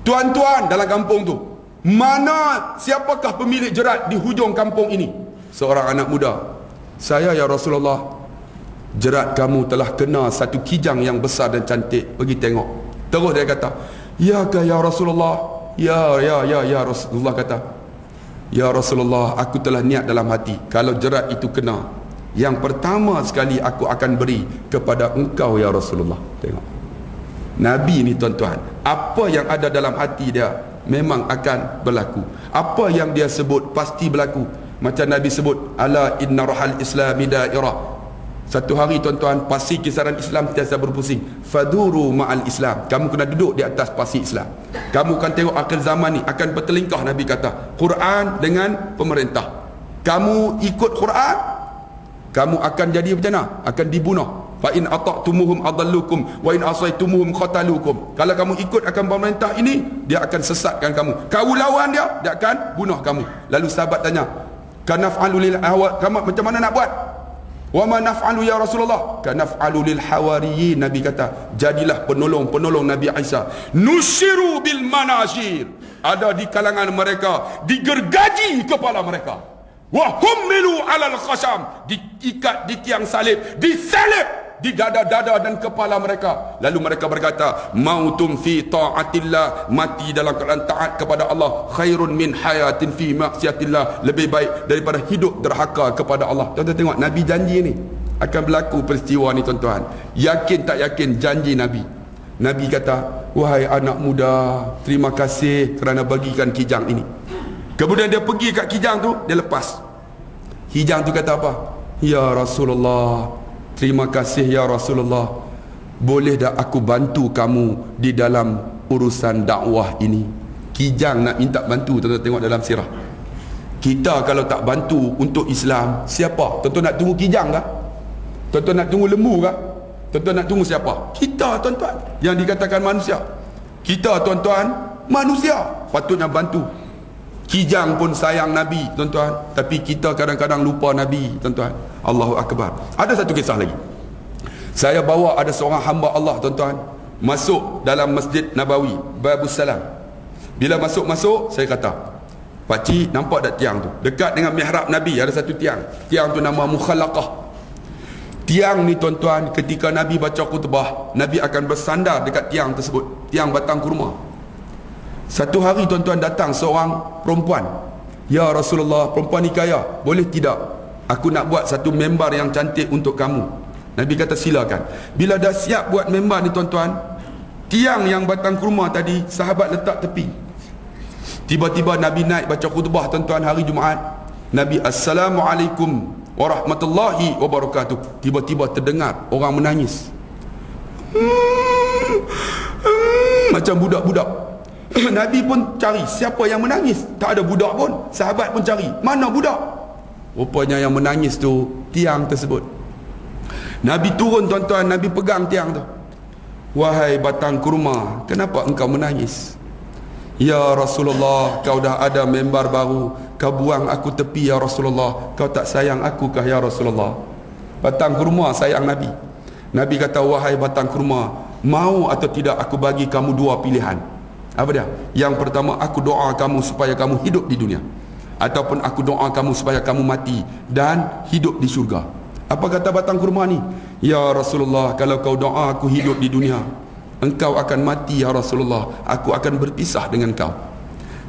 tuan-tuan dalam kampung tu, mana, siapakah pemilik jerat di hujung kampung ini? Seorang anak muda, saya ya Rasulullah, jerat kamu telah kena satu kijang yang besar dan cantik. Pergi tengok. Terus dia kata, ya ke ya Rasulullah? Ya Rasulullah kata, ya Rasulullah, aku telah niat dalam hati, kalau jerat itu kena, yang pertama sekali aku akan beri kepada engkau ya Rasulullah. Tengok Nabi ni tuan-tuan, apa yang ada dalam hati dia memang akan berlaku. Apa yang dia sebut pasti berlaku. Macam Nabi sebut, ala inna rahal islami dairah. Satu hari tuan-tuan, pasir kisaran Islam tiasa berpusing. Faduru ma'al Islam. Kamu kena duduk di atas pasir Islam. Kamu akan tengok akhir zaman ni akan bertelingkah. Nabi kata, Quran dengan pemerintah. Kamu ikut Quran, kamu akan jadi macam mana? Akan dibunuh. Fa in ata'tumuhum adallukum wa in asaitumuhum qatalukum. Kalau kamu ikut akan pemerintah ini, dia akan sesatkan kamu. Kamu lawan dia, dia akan bunuh kamu. Lalu sahabat tanya, kanaf'alu lil hawa, kamu macam mana nak buat? Wa ma naf'alu ya Rasulullah? Kanaf'alu lil hawariyin. Nabi kata, jadilah penolong-penolong Nabi Isa. Nushiru bil manashir. Ada di kalangan mereka digergaji kepala mereka. Wa hummilu alal khasham, diikat di tiang salib, disalib di dada-dada dan kepala mereka. Lalu mereka berkata, mautum fi ta'atillah, mati dalam keadaan taat kepada Allah, khairun min hayatin fi maksiatillah, lebih baik daripada hidup derhaka kepada Allah. Tuan-tuan tengok, Nabi janji ni akan berlaku peristiwa ni tuan-tuan. Yakin tak yakin janji Nabi. Nabi kata, wahai anak muda, terima kasih kerana bagikan kijang ini. Kemudian dia pergi kat kijang tu, dia lepas. Kijang tu kata apa? Ya Rasulullah, terima kasih ya Rasulullah. Boleh tak aku bantu kamu di dalam urusan dakwah ini? Kijang nak minta bantu. Tuan-tuan tengok dalam sirah. Kita kalau tak bantu untuk Islam, siapa? Tuan-tuan nak tunggu kijang kah? Tuan-tuan nak tunggu lembu kah? Tuan-tuan nak tunggu siapa? Kita tuan-tuan, yang dikatakan manusia. Kita tuan-tuan manusia, patutnya bantu. Kijang pun sayang Nabi tuan-tuan, tapi kita kadang-kadang lupa Nabi tuan-tuan. Allahu Akbar. Ada satu kisah lagi. Saya bawa ada seorang hamba Allah tuan-tuan masuk dalam Masjid Nabawi, Babus Salam. Bila masuk-masuk, saya kata, pakcik nampak tak tiang tu? Dekat dengan mihrab Nabi ada satu tiang. Tiang tu nama Mukhalaqah. Tiang ni tuan-tuan, ketika Nabi baca khutbah, Nabi akan bersandar dekat tiang tersebut, tiang batang kurma. Satu hari tuan-tuan datang seorang perempuan. Ya Rasulullah, perempuan ni kaya, boleh tidak aku nak buat satu membar yang cantik untuk kamu? Nabi kata silakan. Bila dah siap buat membar ni tuan-tuan, tiang yang batang kurma tadi sahabat letak tepi. Tiba-tiba Nabi naik baca khutbah tuan-tuan hari Jumaat. Nabi, Assalamualaikum warahmatullahi wabarakatuh. Tiba-tiba terdengar orang menangis. Macam budak-budak. Nabi pun cari siapa yang menangis. Tak ada budak pun. Sahabat pun cari, mana budak? Rupanya yang menangis tu tiang tersebut. Nabi turun tuan-tuan, Nabi pegang tiang tu. Wahai batang kurma, kenapa engkau menangis? Ya Rasulullah, kau dah ada membar baru, kau buang aku tepi ya Rasulullah. Kau tak sayang aku kah ya Rasulullah? Batang kurma sayang Nabi. Nabi kata, wahai batang kurma, mau atau tidak aku bagi kamu dua pilihan. Apa dia? Yang pertama, aku doa kamu supaya kamu hidup di dunia, ataupun aku doa kamu supaya kamu mati dan hidup di syurga. Apa kata batang kurma ni? Ya Rasulullah, kalau kau doa aku hidup di dunia, engkau akan mati ya Rasulullah, aku akan berpisah dengan kau.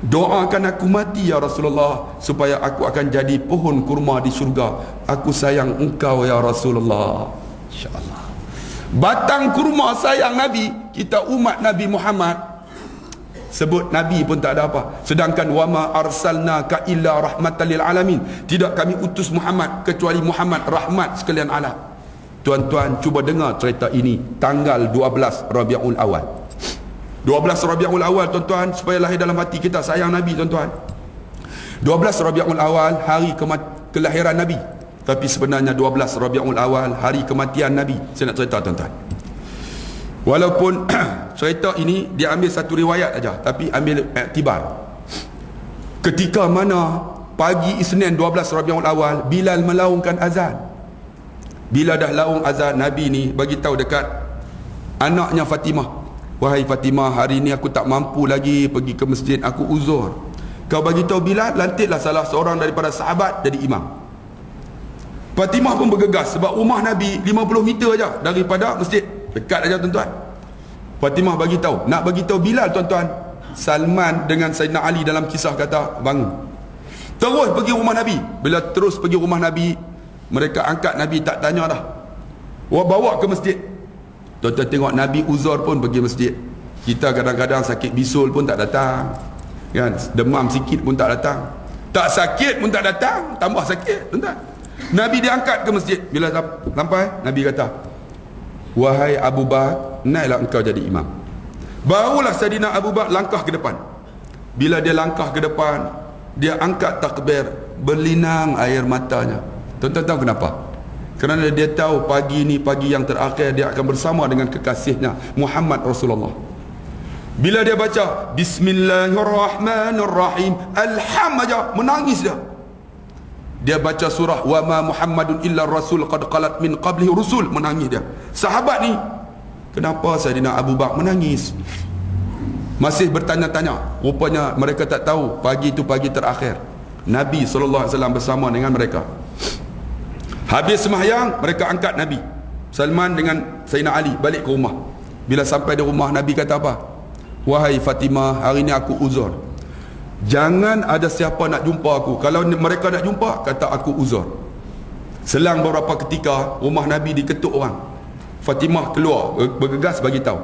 Doakan aku mati ya Rasulullah, supaya aku akan jadi pohon kurma di syurga. Aku sayang engkau ya Rasulullah. InsyaAllah. Batang kurma sayang Nabi. Kita umat Nabi Muhammad, sebut Nabi pun tak ada apa. Sedangkan wama arsalnaka illa rahmatan lil alamin, tidak kami utus Muhammad kecuali Muhammad rahmat sekalian alam. Tuan-tuan cuba dengar cerita ini. Tanggal 12 Rabiul Awal, 12 Rabiul Awal tuan-tuan, supaya lahir dalam hati kita sayang Nabi tuan-tuan. 12 Rabiul Awal hari kelahiran Nabi, tapi sebenarnya 12 Rabiul Awal hari kematian Nabi. Saya nak cerita tuan-tuan. Walaupun cerita ini dia ambil satu riwayat aja, tapi ambil iktibar. Ketika mana pagi Isnin 12 Rabiul Awal, Bilal melaungkan azan. Bila dah laung azan, Nabi ni bagi tahu dekat anaknya Fatimah, wahai Fatimah, hari ni aku tak mampu lagi pergi ke masjid, aku uzur. Kau bagi tahu Bilal, lantiklah salah seorang daripada sahabat jadi imam. Fatimah pun bergegas sebab rumah Nabi 50 meter aja daripada masjid, dekat aja tuan-tuan. Fatimah bagi tahu, nak bagi tahu Bilal tuan-tuan. Salman dengan Sayyidina Ali dalam kisah kata bangun, terus pergi rumah Nabi. Bila terus pergi rumah Nabi, mereka angkat Nabi, tak tanya dah, bawa ke masjid. Tuan-tuan tengok Nabi uzur pun pergi masjid. Kita kadang-kadang sakit bisul pun tak datang kan, demam sikit pun tak datang, tak sakit pun tak datang, tambah sakit tuan-tuan. Nabi diangkat ke masjid. Bila sampai, Nabi kata, wahai Abu Bakar, naiklah engkau jadi imam. Barulah Sayyidina Abu Bakar langkah ke depan. Bila dia langkah ke depan, dia angkat takbir, berlinang air matanya. Tuan-tuan tahu kenapa? Kerana dia tahu pagi ni pagi yang terakhir dia akan bersama dengan kekasihnya Muhammad Rasulullah. Bila dia baca Bismillahirrahmanirrahim, alham aja menangis dia. Dia baca surah wa ma Muhammadun illa rasul qad qalat min qablihi rusul, menangis dia. Sahabat ni, kenapa Sayyidina Abu Bakar menangis? Masih bertanya-tanya. Rupanya mereka tak tahu pagi itu pagi terakhir Nabi SAW bersama dengan mereka. Habis sembahyang, mereka angkat Nabi Salman dengan Sayyidina Ali balik ke rumah. Bila sampai di rumah, Nabi kata apa? Wahai Fatimah, hari ni aku uzur, jangan ada siapa nak jumpa aku. Kalau mereka nak jumpa, kata aku uzur. Selang beberapa ketika, rumah Nabi diketuk orang. Fatimah keluar bergegas bagi tahu.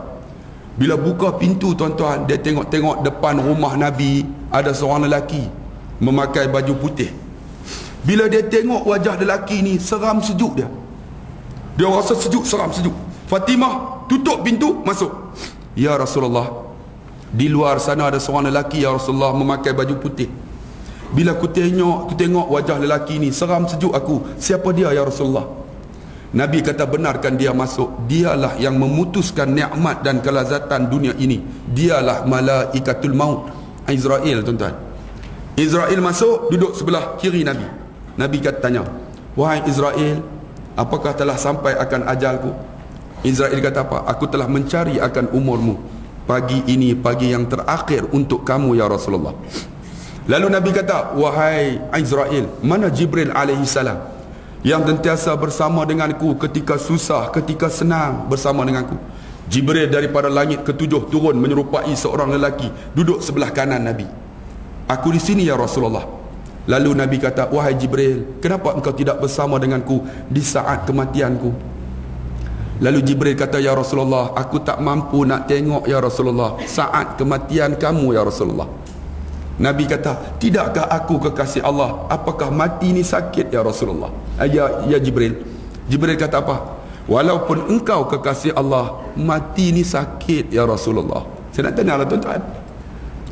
Bila buka pintu tuan-tuan, dia tengok-tengok depan rumah Nabi ada seorang lelaki memakai baju putih. Bila dia tengok wajah lelaki ni, seram sejuk dia. Dia rasa sejuk, seram sejuk. Fatimah tutup pintu, masuk. Ya Rasulullah, di luar sana ada seorang lelaki ya Rasulullah memakai baju putih. Bila aku tengok wajah lelaki ni, seram sejuk aku. Siapa dia ya Rasulullah? Nabi kata, benarkan dia masuk. Dialah yang memutuskan nikmat dan kelazatan dunia ini. Dialah malaikatul maut, Israel tuan-tuan. Israel masuk, duduk sebelah kiri Nabi. Nabi kata tanya, wahai Israel, apakah telah sampai akan ajalku? Israel kata apa? Aku telah mencari akan umurmu. Pagi ini pagi yang terakhir untuk kamu ya Rasulullah. Lalu Nabi kata, wahai Israel, mana Jibril alaihi salam yang sentiasa bersama denganku ketika susah, ketika senang bersama denganku? Jibril daripada langit ketujuh turun menyerupai seorang lelaki duduk sebelah kanan Nabi. Aku di sini ya Rasulullah. Lalu Nabi kata, wahai Jibril, kenapa engkau tidak bersama denganku di saat kematianku? Lalu Jibril kata, ya Rasulullah, aku tak mampu nak tengok ya Rasulullah saat kematian kamu ya Rasulullah. Nabi kata, tidakkah aku kekasih Allah? Apakah mati ni sakit ya Rasulullah? Ya Jibril. Jibril kata apa? Walaupun engkau kekasih Allah, mati ni sakit ya Rasulullah. Saya nak tanya lah tuan-tuan,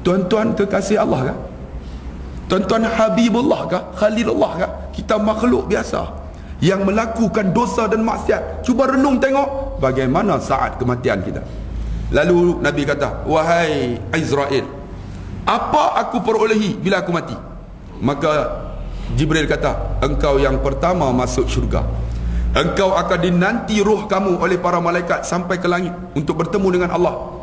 tuan-tuan kekasih Allah kah? Tuan-tuan Habibullah kah? Khalilullah kah? Kita makhluk biasa yang melakukan dosa dan maksiat. Cuba renung tengok bagaimana saat kematian kita. Lalu Nabi kata, wahai Israel, apa aku perolehi bila aku mati? Maka Jibril kata, engkau yang pertama masuk syurga. Engkau akan dinanti roh kamu oleh para malaikat sampai ke langit untuk bertemu dengan Allah.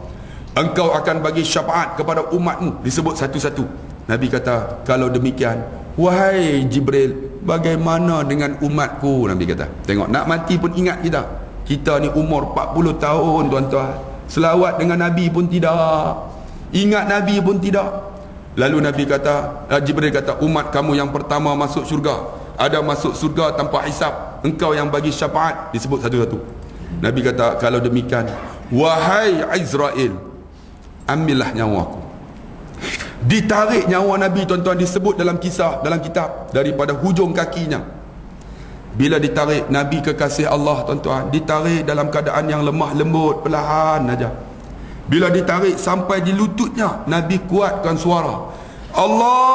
Engkau akan bagi syafaat kepada umatmu, disebut satu-satu. Nabi kata, kalau demikian, wahai Jibril, bagaimana dengan umatku? Nabi kata, tengok, nak mati pun ingat kita. Kita ni umur 40 tahun tuan-tuan, selawat dengan Nabi pun tidak, ingat Nabi pun tidak. Lalu Nabi kata, Jibril kata, umat kamu yang pertama masuk syurga, ada masuk syurga tanpa hisab, engkau yang bagi syafaat. Disebut satu-satu. Nabi kata, kalau demikian, wahai Israel, ambillah nyawa aku. Ditarik nyawa Nabi tuan-tuan, disebut dalam kisah, dalam kitab, daripada hujung kakinya. Bila ditarik, Nabi kekasih Allah tuan-tuan, ditarik dalam keadaan yang lemah lembut, perlahan aja. Bila ditarik sampai di lututnya, Nabi kuatkan suara, Allah,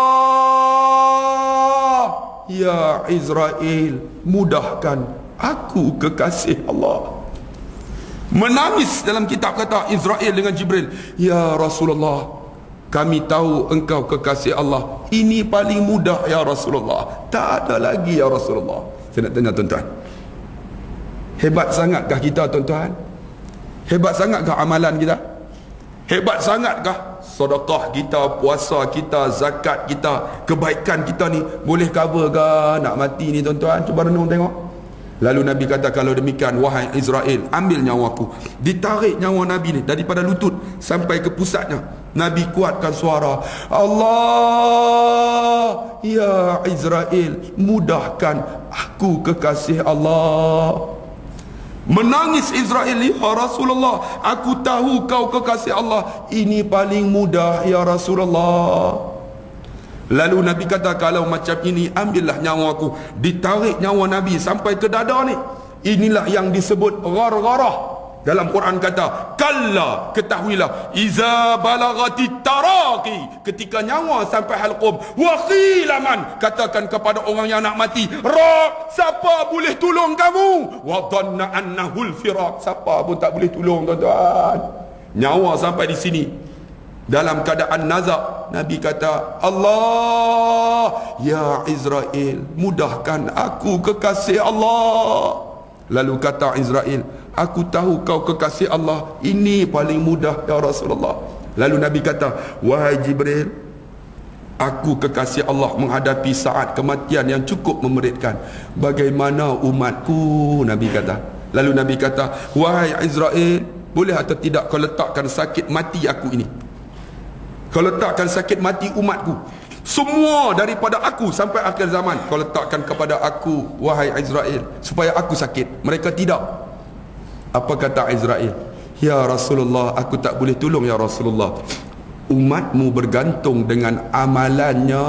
ya Israel, mudahkan aku kekasih Allah. Menangis dalam kitab kata Israel dengan Jibril, ya Rasulullah, kami tahu engkau kekasih Allah, ini paling mudah ya Rasulullah, tak ada lagi ya Rasulullah. Saya nak tanya tuan-tuan, hebat sangatkah kita tuan-tuan? Hebat sangatkah amalan kita? Hebat sangatkah sedekah kita, puasa kita, zakat kita, kebaikan kita ni boleh cover ke nak mati ni tuan-tuan? Cuba renung tengok. Lalu Nabi kata, kalau demikian wahai Israel, ambil nyawaku. Ditarik nyawa Nabi ni daripada lutut sampai ke pusatnya. Nabi kuatkan suara, Allah, ya Israel, mudahkan aku kekasih Allah. Menangis Israel, ya Rasulullah, aku tahu kau kekasih Allah, ini paling mudah ya Rasulullah. Lalu Nabi kata, kalau macam ini ambillah nyawa aku. Ditarik nyawa Nabi sampai ke dada ni. Inilah yang disebut ghargharah. Dalam Quran kata, kalla, ketahuilah, iza balagati taraqi, ketika nyawa sampai halqum, wa khilaman, katakan kepada orang yang nak mati, Rab, siapa boleh tolong kamu? Wa dhanna annahu al-firaq, siapa pun tak boleh tolong tuan-tuan. Nyawa sampai di sini dalam keadaan nazak, Nabi kata, Allah, ya Israel, mudahkan aku kekasih Allah. Lalu kata Israel, aku tahu kau kekasih Allah, ini paling mudah ya Rasulullah. Lalu Nabi kata, wahai Jibril, aku kekasih Allah menghadapi saat kematian yang cukup memeritkan, bagaimana umatku? Nabi kata. Lalu Nabi kata, wahai Israel, boleh atau tidak kau letakkan sakit mati aku ini, kau letakkan sakit mati umatku, semua daripada aku sampai akhir zaman, kau letakkan kepada aku wahai Israel, supaya aku sakit. Mereka tidak. Apa kata Israel? Ya Rasulullah, aku tak boleh tolong ya Rasulullah, umatmu bergantung dengan amalannya.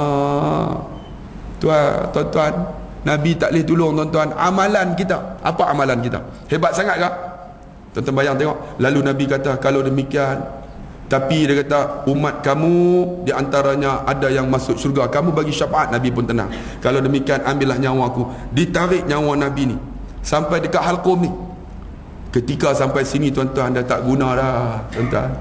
Tuan-tuan, Nabi tak boleh tolong tuan-tuan, amalan kita. Apa amalan kita? Hebat sangat kah? Tuan-tuan bayang tengok. Lalu Nabi kata, kalau demikian, tapi dia kata, umat kamu di antaranya ada yang masuk syurga, kamu bagi syafaat. Nabi pun tenang. Kalau demikian ambillah nyawa aku. Ditarik nyawa Nabi ni sampai dekat halqum ni. Ketika sampai sini tuan-tuan, dah tak guna dah tuan-tuan.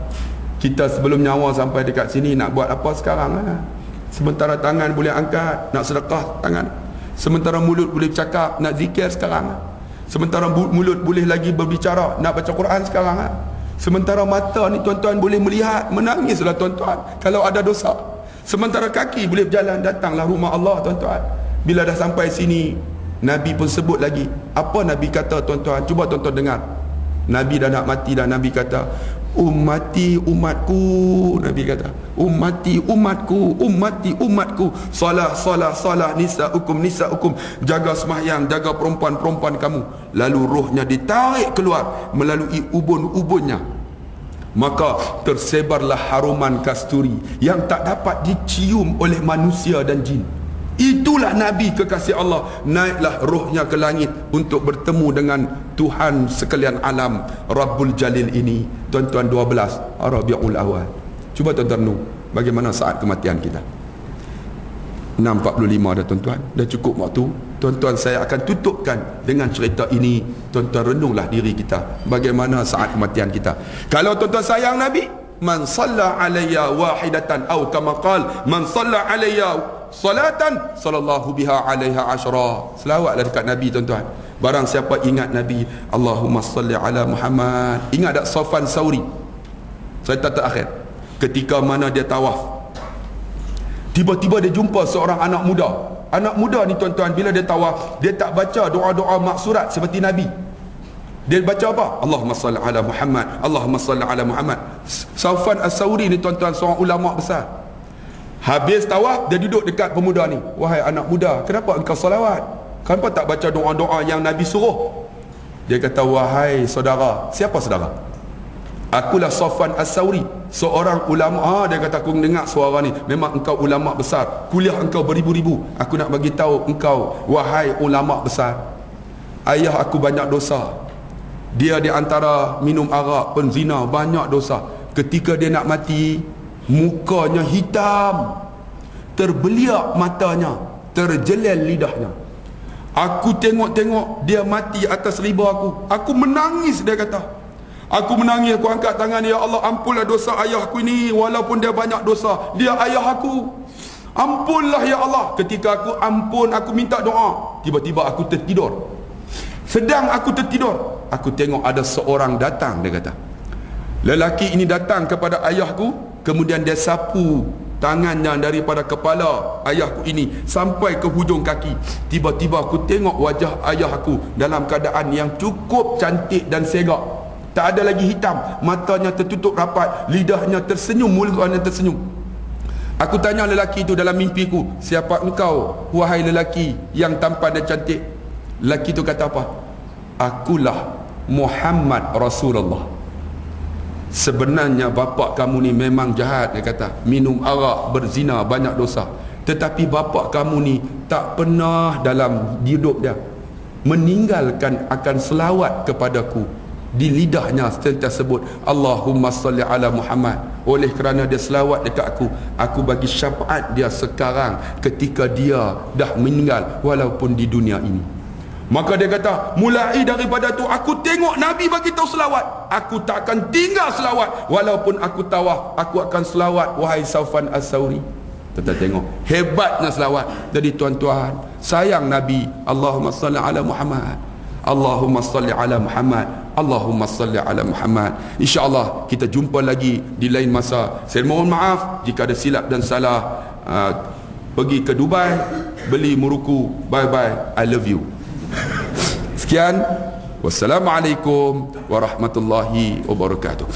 Kita sebelum nyawa sampai dekat sini nak buat apa sekarang lah? Sementara tangan boleh angkat, nak sedekah tangan. Sementara mulut boleh bercakap, nak zikir sekarang lah. Sementara mulut boleh lagi berbicara, nak baca Quran sekarang lah. Sementara mata ni tuan-tuan boleh melihat, menangislah tuan-tuan kalau ada dosa. Sementara kaki boleh berjalan, datanglah rumah Allah tuan-tuan. Bila dah sampai sini, Nabi pun sebut lagi. Apa Nabi kata tuan-tuan? Cuba tuan-tuan dengar. Nabi dah nak mati dah. Nabi kata, ummati umatku. Nabi kata, ummati umatku, ummati umatku, salah salah salah, nisaukum nisaukum, jaga sembahyang, jaga perempuan-perempuan kamu. Lalu rohnya ditarik keluar melalui ubun-ubunnya, maka tersebarlah haruman kasturi yang tak dapat dicium oleh manusia dan jin. Itulah Nabi kekasih Allah. Naiklah rohnya ke langit untuk bertemu dengan Tuhan sekalian alam, Rabbul Jalil ini. Tuan-tuan, 12 Rabiul Awal. Cuba tuan-tuan renung bagaimana saat kematian kita. 6.45 dah tuan-tuan, dah cukup waktu. Tuan-tuan, saya akan tutupkan dengan cerita ini. Tuan-tuan renunglah diri kita, bagaimana saat kematian kita. Kalau tuan-tuan sayang Nabi, man salla alayya wahidatan, atau kama qala man salla alayya salatan sallallahu biha alaiha asyara. Selawatlah dekat Nabi tuan-tuan. Barang siapa ingat Nabi, Allahumma salli ala Muhammad. Ingat tak Safwan Sauri, cerita terakhir, ketika mana dia tawaf, tiba-tiba dia jumpa seorang anak muda. Anak muda ni tuan-tuan, bila dia tawaf, dia tak baca doa-doa maksurat seperti Nabi. Dia baca apa? Allahumma salli ala Muhammad, Allahumma salli ala Muhammad. Sufyan As-Sauri ni tuan-tuan, seorang ulama besar. Habis tawaf, dia duduk dekat pemuda ni. Wahai anak muda, kenapa engkau salawat? Kenapa tak baca doa-doa yang Nabi suruh? Dia kata, wahai saudara. Siapa saudara? Akulah Sufyan As-Sauri, seorang ulama. Dia kata, aku dengar suara ni, memang engkau ulama besar, kuliah engkau beribu-ribu. Aku nak bagi tahu engkau, wahai ulama besar, ayah aku banyak dosa. Dia di antara minum arak, penzina, banyak dosa. Ketika dia nak mati, mukanya hitam, terbeliak matanya, terjelel lidahnya. Aku tengok-tengok dia mati atas riba aku menangis. Dia kata, aku menangis, aku angkat tangan, ya Allah, ampunlah dosa ayahku ini, walaupun dia banyak dosa, dia ayah aku, ampunlah ya Allah. Ketika aku ampun, aku minta doa, tiba-tiba aku tertidur. Sedang aku tertidur, aku tengok ada seorang datang. Dia kata, lelaki ini datang kepada ayahku, kemudian dia sapu tangannya daripada kepala ayahku ini sampai ke hujung kaki. Tiba-tiba aku tengok wajah ayah aku dalam keadaan yang cukup cantik dan segak, tak ada lagi hitam, matanya tertutup rapat, lidahnya tersenyum, mulutnya tersenyum. Aku tanya lelaki itu dalam mimpiku, siapa engkau wahai lelaki yang tampan dan cantik? Lelaki itu kata apa? Akulah Muhammad Rasulullah. Sebenarnya bapa kamu ni memang jahat, dia kata, minum arak, berzina, banyak dosa, tetapi bapa kamu ni tak pernah dalam hidup dia meninggalkan akan selawat kepadaku. Di lidahnya sentiasa sebut Allahumma salli ala Muhammad. Oleh kerana dia selawat dekat aku bagi syafaat dia sekarang ketika dia dah meninggal walaupun di dunia ini. Maka dia kata, mulai daripada tu aku tengok Nabi bagi tahu selawat, aku tak akan tinggal selawat, walaupun aku tawaf, aku akan selawat wahai Sufyan As-Sauri. Kita tengok hebatnya selawat. Jadi tuan-tuan, sayang Nabi, Allahumma salli ala Muhammad, Allahumma salli ala Muhammad, Allahumma salli ala Muhammad. InsyaAllah kita jumpa lagi di lain masa. Saya mohon maaf jika ada silap dan salah. Pergi ke Dubai, beli muruku. Bye bye, I love you. Sekian, wassalamualaikum warahmatullahi wabarakatuh.